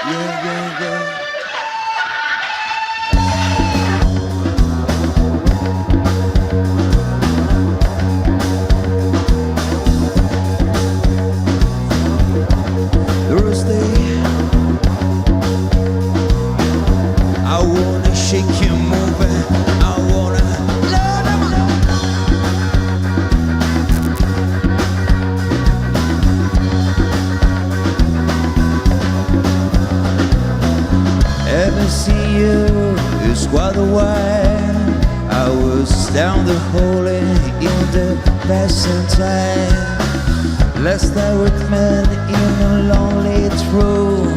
Yeah, yeah, yeah. Thursday, I wanna shake you, move it. I wanna love them. Ever see you? It's quite a while. I was down the hole in the passing time. Last I would met in a lonely room.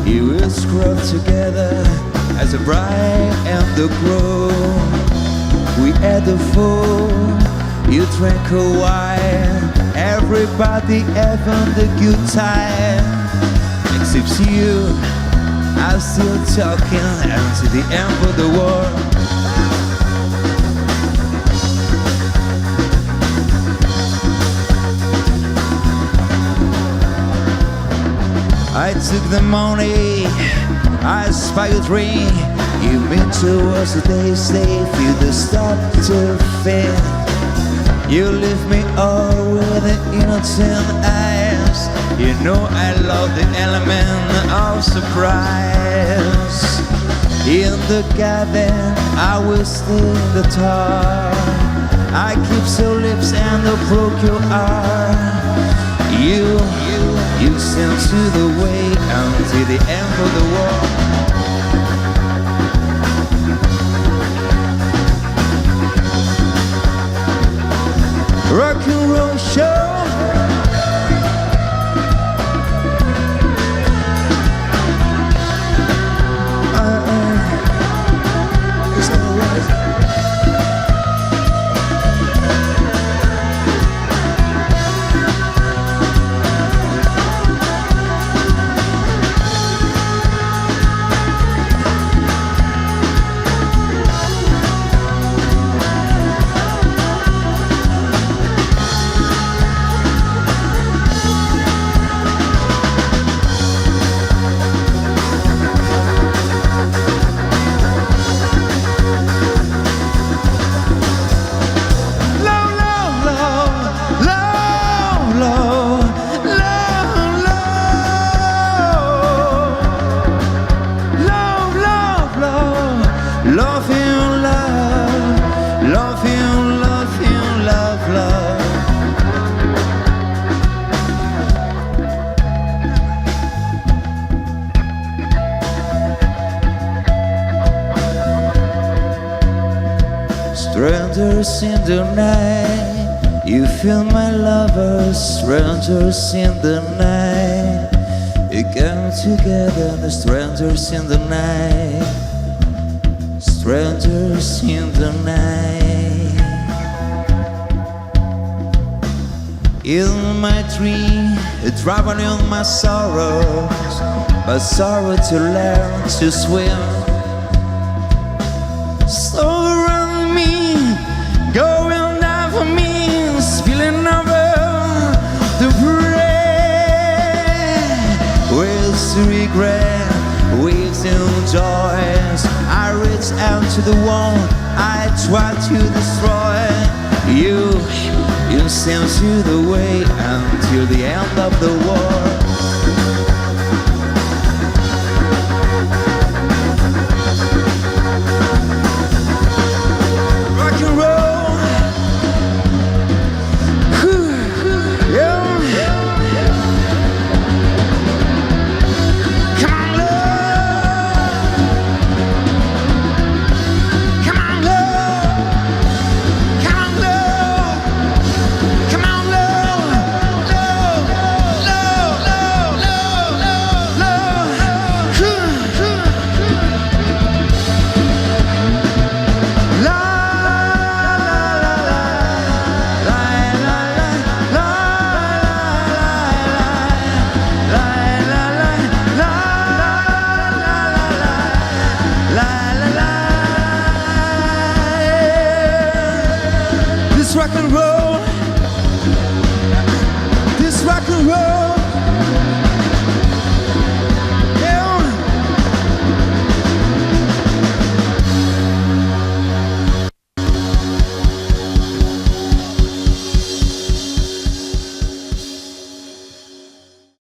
You were scrubbed together as a bride and the groom. We had the food, you drank a wine. Everybody having the good time, except you. I'm still talking until the end of the world. I took the money, I spied a ring. You meant towards the day, stay, feel the stop to fade. You leave me all with the innocent eyes. You know I love the element of surprise. In the garden, I will stay in the tar. I keep your lips and I broke your heart. You send to the way until the end of the war. Rock and roll show. It's all right. Love him, love, love him, love him, love, love. Strangers in the night, you feel my lover. Strangers in the night, you come together. The strangers in the night. Strangers in the night. In my dream, driving in my sorrows, but sorrow to learn to swim. So around me, going down for me, spilling over the bread. Waves to regret, waves to joys. I reach out to the wall, I try to destroy you. You send to the way until the end of the war.